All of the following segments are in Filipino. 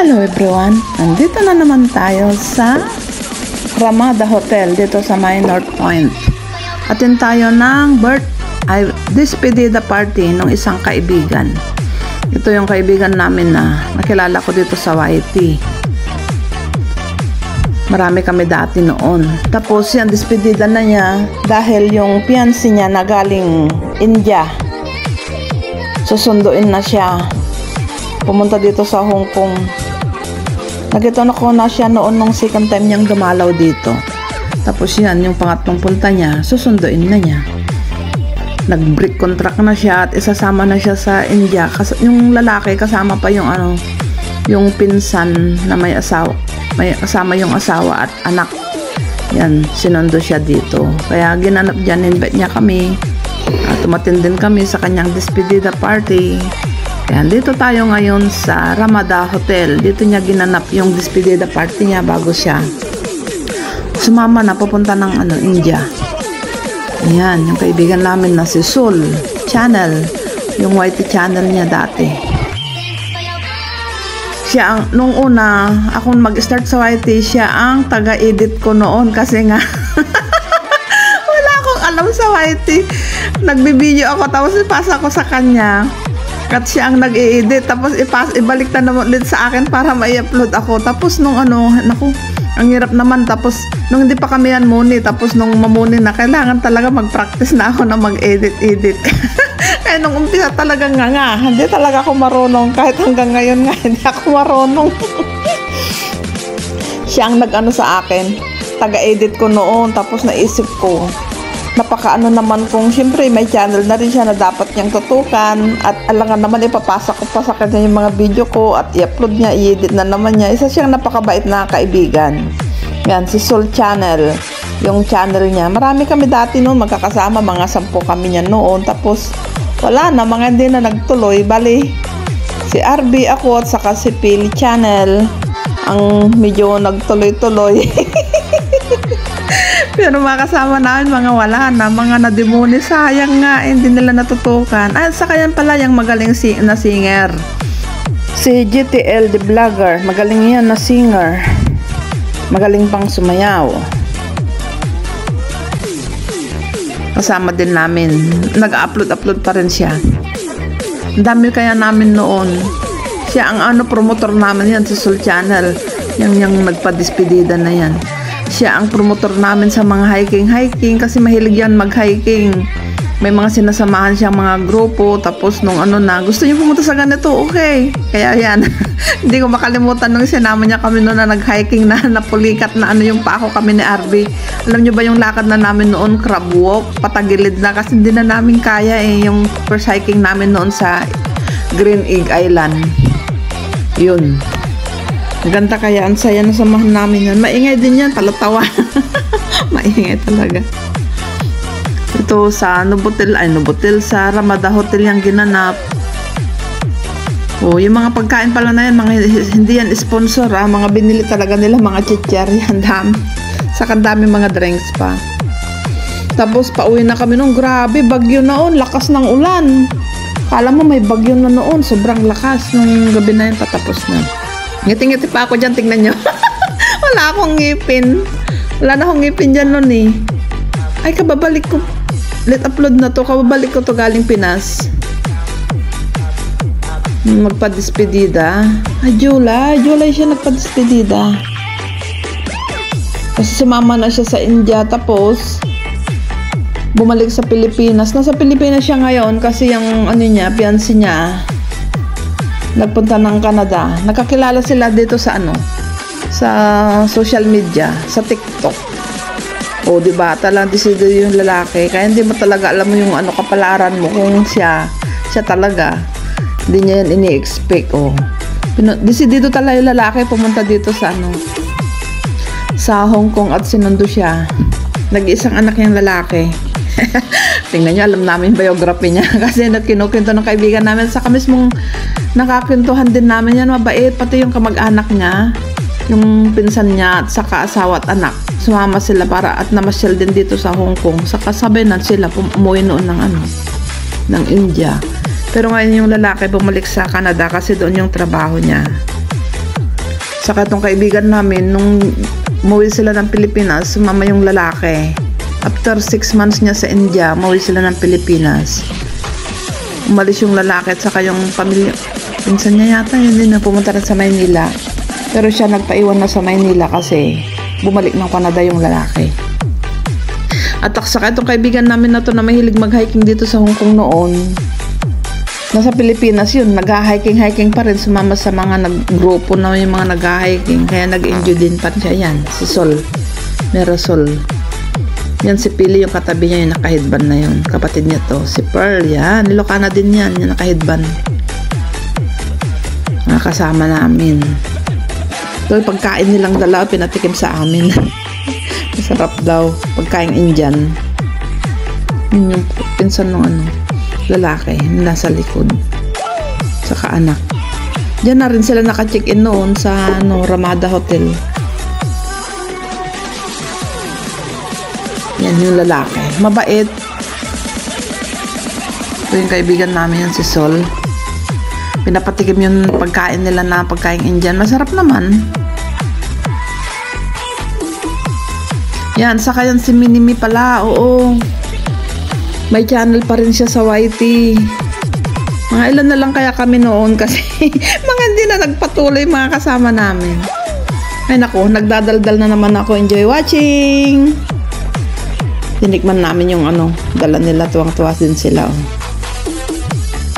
Hello everyone! Nandito na naman tayo sa Ramada Hotel dito sa may North Point. Atin tayo ng despedida party ng isang kaibigan. Ito yung kaibigan namin na nakilala ko dito sa YT. Marami kami dati noon. Tapos yan, despedida na niya dahil yung fiancé niya na galing India. Susunduin na siya. Pumunta dito sa Hong Kong. Nakita na ko na siya noon nung second time niyang dumalaw dito. Tapos yan, yung pangatlong punta niya, susunduin na niya. Nag-break contract na siya at isasama na siya sa India. Yung lalaki kasama pa yung yung pinsan na may asawa. May kasama yung asawa at anak. Yan, sinundo siya dito. Kaya ginanap dyan, invite niya kami. At tumatin din kami sa kanyang despedida party. Kaya dito tayo ngayon sa Ramada Hotel. Dito niya ginanap yung despedida party niya bago siya sumama na papunta ng India. Ayan, yung kaibigan namin na si Sol Channel. Yung YT channel niya dati. Siya ang, nung una, ako mag-start sa YT, siya ang taga-edit ko noon kasi nga wala akong alam sa YT. Nagbibideo ako tapos ipasa ko sa kanya. At siya ang nag-i-edit tapos ibalik na naman ulit sa akin para ma-upload ako. Tapos nung naku, ang hirap naman. Tapos nung hindi pa kami yan muni, tapos nung mamuni na, kailangan talaga mag-practice na ako na mag-edit. Kaya nung umpisa talaga nga, hindi talaga ako marunong. Kahit hanggang ngayon nga, hindi ako marunong. Siya ang nag-ano sa akin. Taga-edit ko noon. Tapos naisip ko, napakaano naman kung siyempre may channel na rin siya na dapat niyang tutukan at alangan naman ipapasa ko pa sa kanya yung mga video ko at i-upload niya, i-edit na naman niya. Isa siyang napakabait na kaibigan. Yan, si Sol Channel. Yung channel niya. Marami kami dati noon magkakasama, mga 10 kami niya noon. Tapos wala na, mga hindi na nagtuloy. Bali, si RB ako at saka si Pili Channel ang medyo nagtuloy-tuloy. Pero mga kasama namin, mga wala na, mga nademoni, sayang nga, hindi nila natutukan. At saka yan pala yung magaling na singer. Si GTL the vlogger, magaling yan na singer. Magaling pang sumayaw. Kasama din namin. Nag-upload pa rin siya. Ang dami kaya namin noon. Siya ang promotor namin yan, si Sol Channel. Yung nagpa-despedida na yan. Siya ang promotor namin sa mga hiking kasi mahilig yan mag-hiking. May mga sinasamahan siyang mga grupo. Tapos nung gusto niya pumunta sa ganito, okay. Kaya yan, hindi ko makalimutan nung sinama niya kami noon na nag-hiking na napulikat na yung pako kami ni RB. Alam niyo ba yung lakad na namin noon, crab walk, patagilid na kasi hindi na namin kaya yung first hiking namin noon sa Green Egg Island. Yun. Ganda kaya, ang saya na samahan namin yan. Maingay din yan, talatawa. Maingay talaga. Ito sa Novotel sa Ramada Hotel yung ginanap. Yung mga pagkain pala na yan, mga hindi yan sponsor, mga binili talaga nila, mga chichar yan, dami. Saka dami mga drinks pa. Tapos pauwi na kami nung, grabe, bagyo noon, lakas ng ulan. Kala mo may bagyo na noon, sobrang lakas nung gabi na yun, patapos na. Ngiti-ngiti pa ako dyan, tingnan nyo. Wala akong ngipin. Wala na akong ngipin dyan nun eh. Ay, kababalik ko. Let upload na to. Kababalik ko to galing Pinas. Magpa-despedida. Ay, July siya nagpa-despedida. Kasi sumama na siya sa India. Tapos, bumalik sa Pilipinas. Nasa Pilipinas siya ngayon kasi yung fiancé niya, nagpunta ng Canada. Nakakilala sila dito sa sa social media, sa TikTok. Diba? Talagang desidido yung lalaki. Kaya hindi mo talaga alam mo yung kapalaran mo kung siya talaga. Hindi niya yan ini-expect. Desidido talaga yung lalaki pumunta dito sa sa Hong Kong at sinundo siya. Nag-iisang anak yung lalaki. Tingnan nyo, alam namin biography niya kasi kinukwento ng kaibigan namin, saka mismong nakakwentuhan din namin yan, mabait, pati yung kamag-anak niya, yung pinsan niya at saka asawa at anak, sumama sila para at namasyal din dito sa Hong Kong, saka sabay na sila umuwi noon ng India. Pero ngayon yung lalaki bumalik sa Canada kasi doon yung trabaho niya. Saka itong kaibigan namin, nung umuwi sila ng Pilipinas, sumama yung lalaki. After 6 months niya sa India, umuwi sila ng Pilipinas. Umalis yung lalaki at saka yung pamilya. Pinsan niya yata, yun din na pumunta rin sa Maynila. Pero siya nagpaiwan na sa Maynila kasi bumalik ng Canada yung lalaki. At saka itong kaibigan namin na to na mahilig mag-hiking dito sa Hong Kong noon. Nasa Pilipinas yun, nag-hiking pa rin, sumama sa mga grupo na yung mga nag-hiking, kaya nag-enjoy din pa siya. Yan, si Sol, Merasol. Yan si Pili, yung katabi niya, yung nakahidban na yun. Kapatid niya to, si Pearl, yan, Ilocana din yan, yung nakahidban. Nakasama namin. So, pagkain nilang dalaw, pinatikim sa amin. Masarap daw, pagkain Indian. Yun yung pinsan ng lalaki, nasa likod. Saka anak. Diyan na rin sila naka-check-in noon sa Ramada Hotel. Yan yung lalaki. Mabait. Ito yung kaibigan namin yan, si Sol. Pinapatikim yung pagkain nila na pagkain Indian. Masarap naman. Yan, saka yan si Minimi pala. Oo. May channel pa rin siya sa YT. Mga ilan na lang kaya kami noon kasi mga hindi na nagpatuloy mga kasama namin. Ay naku, nagdadaldal na naman ako. Enjoy watching! Tinikman namin yung dala nila. Tuwang-tuwa din sila.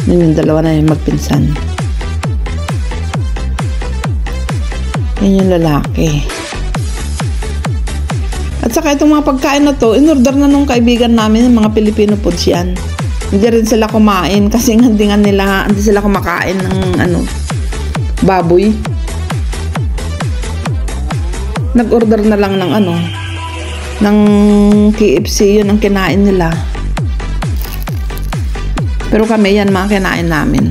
Yun yung dalawa na yung magpinsan. Yan yung lalaki. At saka itong mga pagkain na to, in-order na nung kaibigan namin, yung mga Filipino foods yan. Hindi rin sila kumain kasi hindi sila kumakain ng baboy. Nag-order na lang ng KFC, yun ang kinain nila. Pero kami yan, mga kinain namin.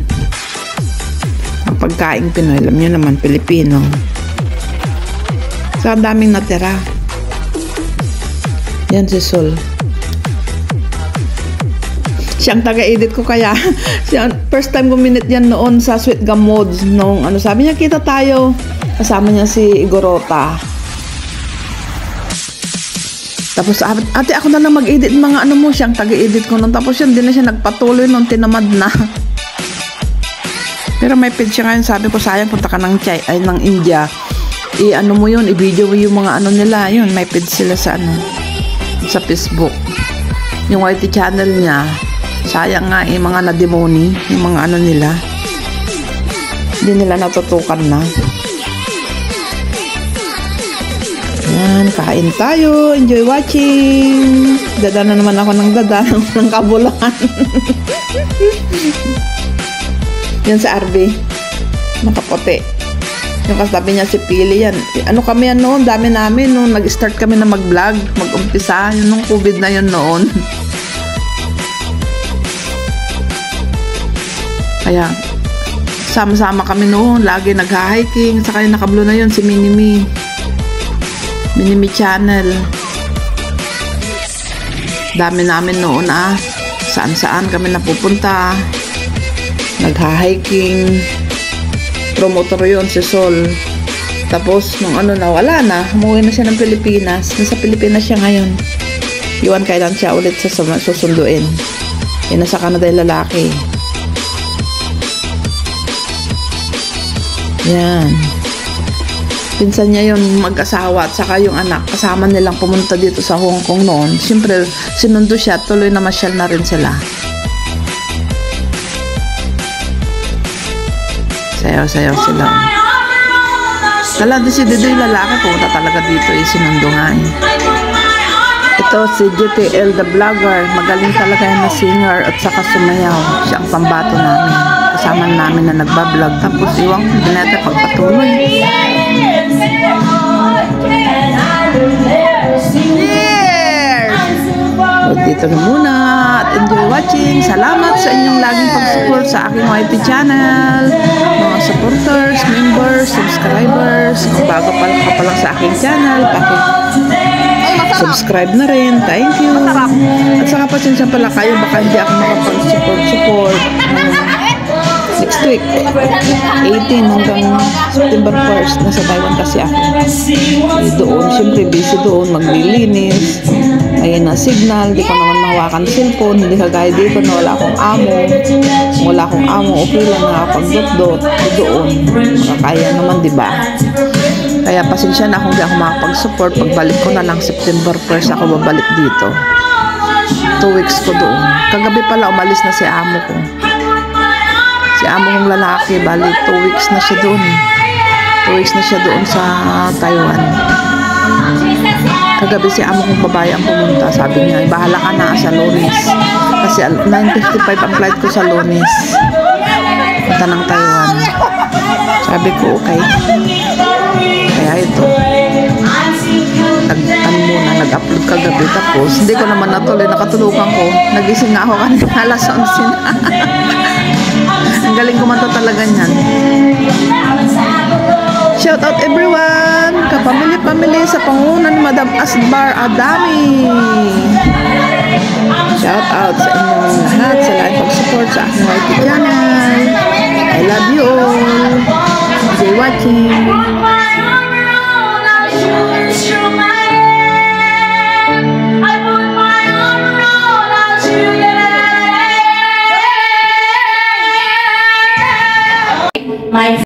Ang pagkain Pinoy, alam nyo naman, Pilipino. So, ang daming natira. Yan si Sol. Siyang taga-edit ko kaya. First time guminit yan noon sa Sweet Gum Mods. Sabi niya, kita tayo. Kasama niya si Igorota. Tapos, ate, ako na lang mag-edit mga mo. Siyang taga-edit ko noon. Tapos yun, din na siya nagpatuloy noon. Tinamad na. Pero may page siya ngayon. Sabi ko, sayang, punta ka ng India. Mo yun, i-video mo yung mga nila. Yun, may page sila sa sa Facebook. Yung YT channel niya, sayang nga mga na-demoni, yung mga nila. Hindi nila natutukan na. Yan, kain tayo. Enjoy watching. Dada na naman ako ng kabulahan. Yan sa RB. Nakapote. Yung kasabi niya si Pili yan. Kami yan noon, dami namin nung nag-start kami na mag-vlog, mag-umpisa, yun nung COVID na yun noon. Kaya, sama-sama kami noon, lagi nag-hiking, saka yung nakablo na yun, si Minimi channel. Dami namin noon saan-saan kami napupunta, nag-hiking. Promotor yun si Sol. Tapos nung nawala na, umuwi na siya ng Pilipinas. Nasa Pilipinas siya ngayon. Iwan kailan siya ulit sa susunduin. Nasa Canada yung lalaki. Yan. Pinsan niya yun mag-asawa at saka yung anak. Kasama nilang pumunta dito sa Hong Kong noon. Siyempre, sinundo siya. Tuloy na masyal na rin sila. Sayaw-sayaw sila. Talaga si Didoy lalaki, pumunta talaga dito, sinundo nga. Ito si JTL the vlogger, magaling talaga yung na singer at saka sumayaw. Siya ang pambato namin. Kasama namin na nagbablog. Tapos iwang hindi natin pagpatuloy. So, dito na muna at enjoy watching. Salamat sa inyong laging pag-support sa aking YT channel. Mga supporters, members, subscribers. Kung bago ka pa lang sa aking channel, subscribe na rin. Thank you. At saka pasensya pala kayo, baka hindi ako makapag-support. Hindi next week, 18 hanggang September 1st, nasa Taiwan kasi ako. Doon, syempre busy doon, maglilinis, ayun na signal, di ko naman mahawakan cellphone, hindi kagaya dito na wala akong amo, okay lang nakapag-dot-dot, doon, makakaya naman, di ba? Kaya pasensya na kung di ako makapag-support, pagbalik ko na lang September 1st ako babalik dito. 2 weeks ko doon. Kagabi pala umalis na si amo ko. Si amo kong lalaki, bali 2 weeks na siya doon. 2 weeks na siya doon sa Taiwan. Kagabi si amo kong babae ang pumunta. Sabi niya, bahala ka na sa Lunes. Kasi 9:55 ang flight ko sa Lunes. Punta ng Taiwan. Sabi ko, okay. Kaya ito. Nag-upload kagabi. Tapos, hindi ko naman natuloy. Nakatulukan ko. Nagising nga ako kanina. Alas 11 na. Ang galing kumanta talaga niyan. Shout out everyone! Kapamilya-pamilya sa pangunan ni Madam Asbar Adami. Shout out sa inyong lahat sa lahat pag-support sa aking YT channel. I love you all. Enjoy watching. My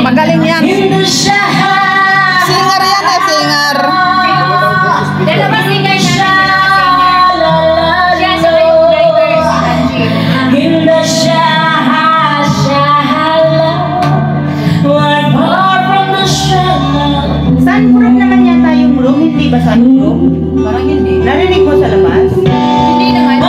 Magaling yan. Singer yan eh, singer. Dalawa singer na siya sa writers. Sunproof naman yata yung room, hindi ba sunproof? Parang hindi. Narinig mo sa labas? Hindi naman.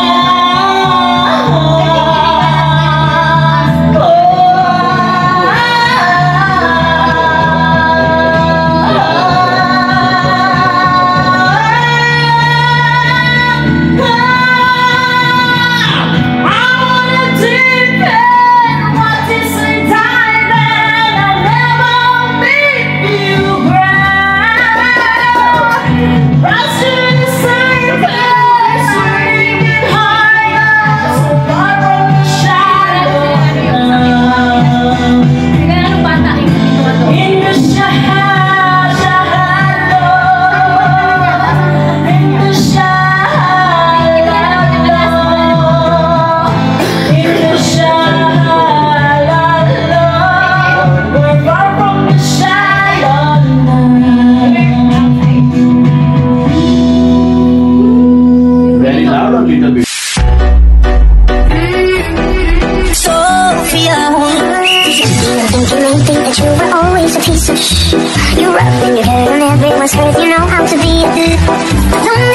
You wrap in your head and everyone's hurt. You know how to be. Don't